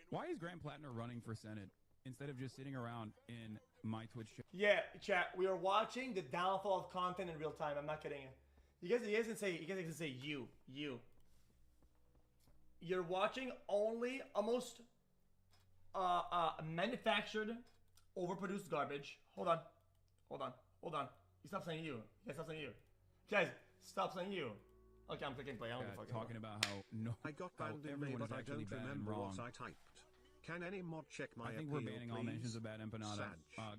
Why is Grant Plattner running for Senate instead of just sitting around in my Twitch chat? Yeah, chat. We are watching the downfall of content in real time. I'm not kidding you. You guys can say you. You're watching only almost manufactured, overproduced garbage. Hold on. You stop saying you. You guys stop saying you. Guys, stop saying you. Okay, I'm clicking play. I don't give a fuck Talking about how I got banned in May, but I don't remember what I typed. Can any mod check my I think appeal, we're banning all mentions of bad empanada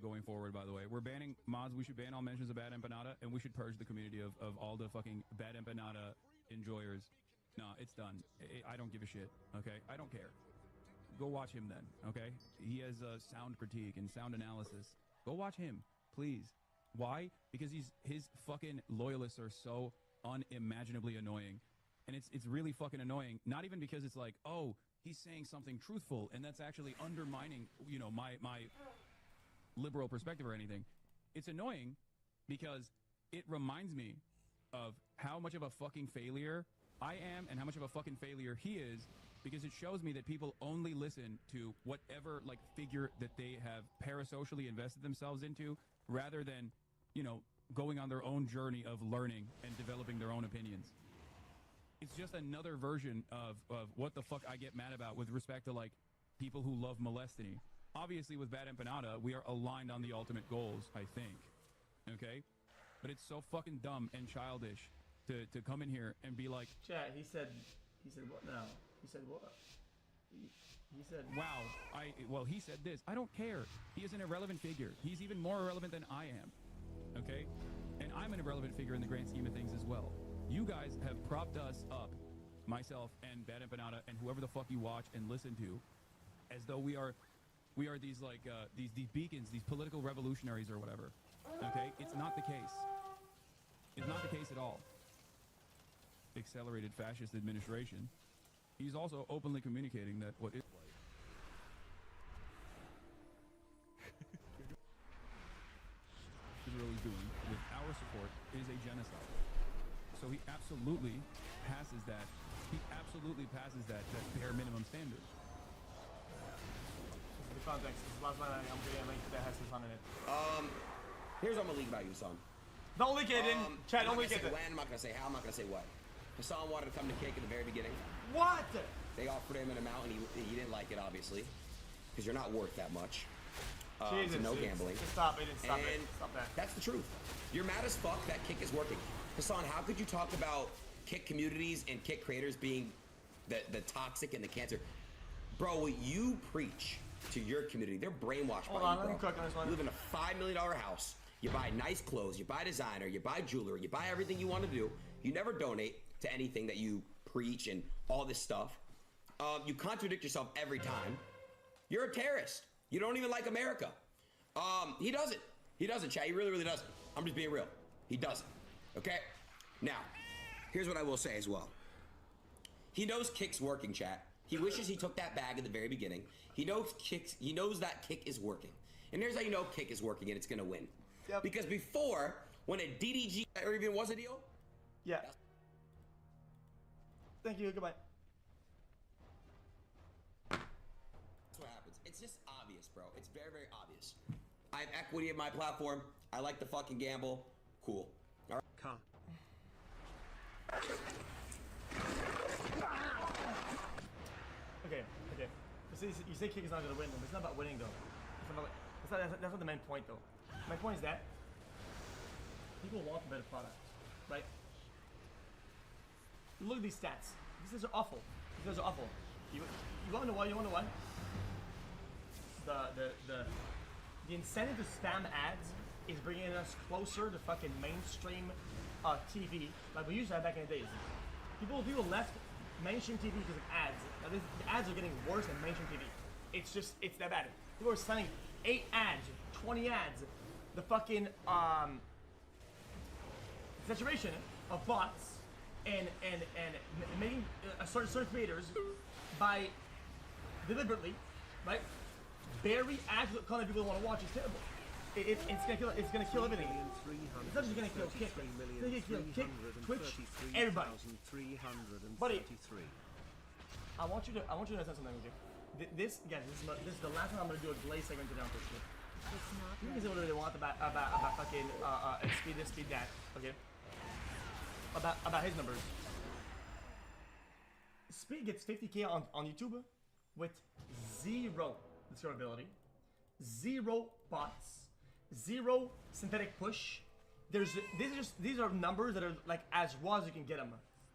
going forward, by the way. We're banning mods. We should ban all mentions of bad empanada, and we should purge the community of all the fucking bad empanada enjoyers. No, it's done. I don't give a shit, okay? I don't care. Go watch him then, okay? He has sound critique and sound analysis. Go watch him, please. Why? Because his fucking loyalists are so unimaginably annoying. And it's really fucking annoying. Not even because it's like, oh, he's saying something truthful, and that's actually undermining, you know, my liberal perspective or anything. It's annoying because it reminds me of how much of a fucking failure I am and how much of a fucking failure he is, because it shows me that people only listen to whatever, like, figure that they have parasocially invested themselves into, rather than, you know, going on their own journey of learning and developing their own opinions. It's just another version of what the fuck I get mad about with respect to, like, people who love molestiny. Obviously, with Bad Empanada, we are aligned on the ultimate goals, I think. Okay? But it's so fucking dumb and childish to come in here and be like... Chat, he said what now? He said what? He said... Wow, well, he said this. I don't care. He is an irrelevant figure. He's even more irrelevant than I am. Okay? And I'm an irrelevant figure in the grand scheme of things as well. You guys have propped us up, myself and Bad Empanada and whoever the fuck you watch and listen to, as though we are these, like, these beacons, these political revolutionaries or whatever. Okay? It's not the case. It's not the case at all. Accelerated fascist administration. He's also openly communicating that what Israel is doing with our support is a genocide. So he absolutely passes that. He absolutely passes that bare minimum standard. This is the context. This is the last line I'm getting a link that has this on in it. Here's what I'm gonna leak about you, son. Don't leak it in. Chat, don't leak it. I'm not gonna say when, I'm not gonna say how, I'm not gonna say what. Hassan wanted to come to Kick at the very beginning. What? They offered him an amount and he didn't like it, obviously. Because you're not worth that much. Jesus, no gambling. Stop it, stop that. That's the truth. You're mad as fuck that Kick is working. Hassan, how could you talk about Kick communities and Kick creators being the toxic and the cancer? Bro, what you preach to your community, they're brainwashed by you, bro. You live in a $5 million house. You buy nice clothes. You buy designer. You buy jewelry. You buy everything you want to do. You never donate to anything that you preach and all this stuff. You contradict yourself every time. You're a terrorist. You don't even like America. He doesn't. He doesn't, chat. He really, really doesn't. I'm just being real. He doesn't. Okay? Now, here's what I will say as well. He knows Kick's working, chat. He wishes he took that bag at the very beginning. He knows that Kick is working. And here's how you know Kick is working and it's gonna win. Yep. Because before, when a DDG or even was a deal, yeah. Thank you, goodbye. That's what happens. It's just obvious, bro. It's very, very obvious. I have equity in my platform. I like to fucking gamble. Cool. All right. Okay. You say Kick is not gonna win, but it's not about winning though. That's not the main point though. My point is that people want a better product, right? Look at these stats. These are awful. These are awful. You wanna know why? You wanna know why? The incentive to spam ads is bringing us closer to fucking mainstream TV, like we used to have back in the days. People left mainstream TV because of ads. Now the ads are getting worse than mainstream TV. It's that bad. People are signing 8 ads, 20 ads. The fucking saturation of bots and making certain creators by deliberately, right? Bury ads that content people want to watch is terrible. It's gonna kill everything. It's not just gonna kill Kick. It's gonna kill Kick, Twitch, everybody. Buddy, I want you to know something with you. this is the last time I'm gonna do a Glaze segment today on Twitch. It's not You can say whatever they want about fucking speed this, speed that. Okay. About his numbers. Speed gets 50K on YouTube with 0 discoverability, 0 bots, 0 synthetic push. These are numbers that are like as raw as you can get them.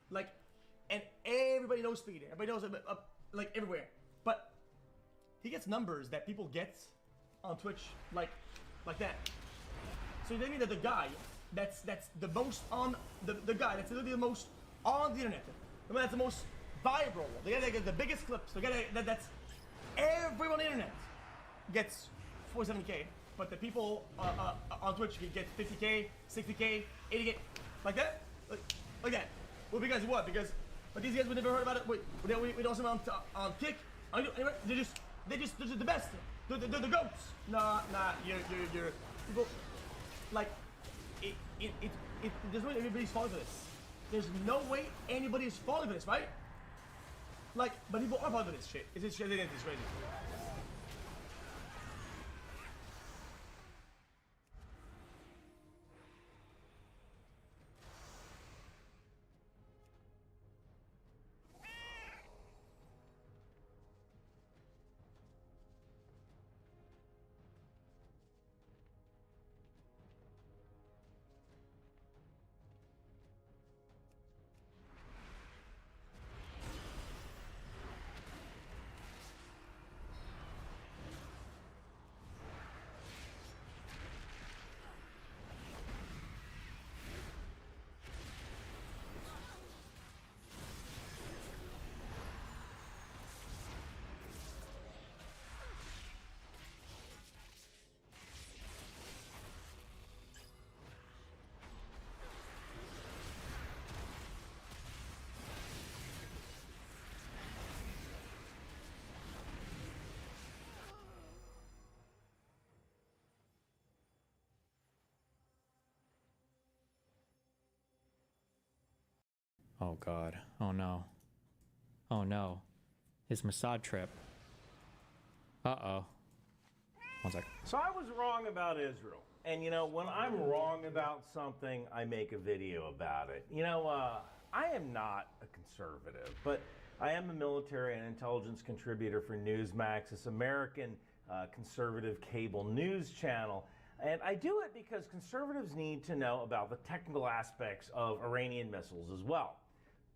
Like, and everybody knows speed. Everybody knows it, like everywhere. But he gets numbers that people get on Twitch like that. So you tell me that the guy that's the most on the guy that's literally the most on the internet, the one that's the most viral, the guy that gets the biggest clips, the guy that's everyone on the internet gets 47K, but the people on Twitch can get 50K, 60K, 80K, like that, like that. Well, because what? Because these guys we never heard about it. We don't see them on Kick. They're just the best. They're the goats. Nah, you're people like it. There's no way anybody's falling for this. There's no way anybody's falling for this, right? Like, but people are falling for this shit. It's crazy. Oh god. Oh no. Oh no. His Mossad trip. Uh-oh. One sec. So I was wrong about Israel. And you know, when I'm wrong about something, I make a video about it. You know, I am not a conservative, but I am a military and intelligence contributor for Newsmax, this American conservative cable news channel. And I do it because conservatives need to know about the technical aspects of Iranian missiles as well.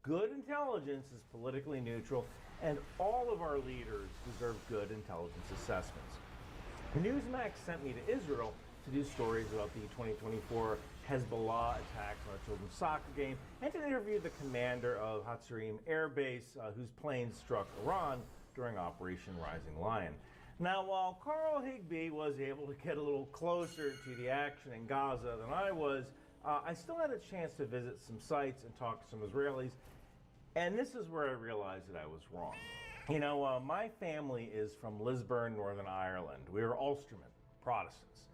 Good intelligence is politically neutral, and all of our leaders deserve good intelligence assessments. Newsmax sent me to Israel to do stories about the 2024 Hezbollah attacks on a children's soccer game, and to interview the commander of Hatzarim Air Base, whose plane struck Iran during Operation Rising Lion. Now, while Carl Higbee was able to get a little closer to the action in Gaza than I was, I still had a chance to visit some sites and talk to some Israelis, and this is where I realized that I was wrong. You know, my family is from Lisburn, Northern Ireland. We are Ulstermen, Protestants.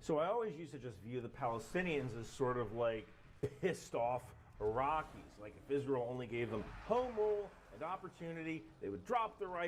So I always used to just view the Palestinians as sort of like pissed off Iraqis. Like if Israel only gave them home rule and opportunity, they would drop their rifles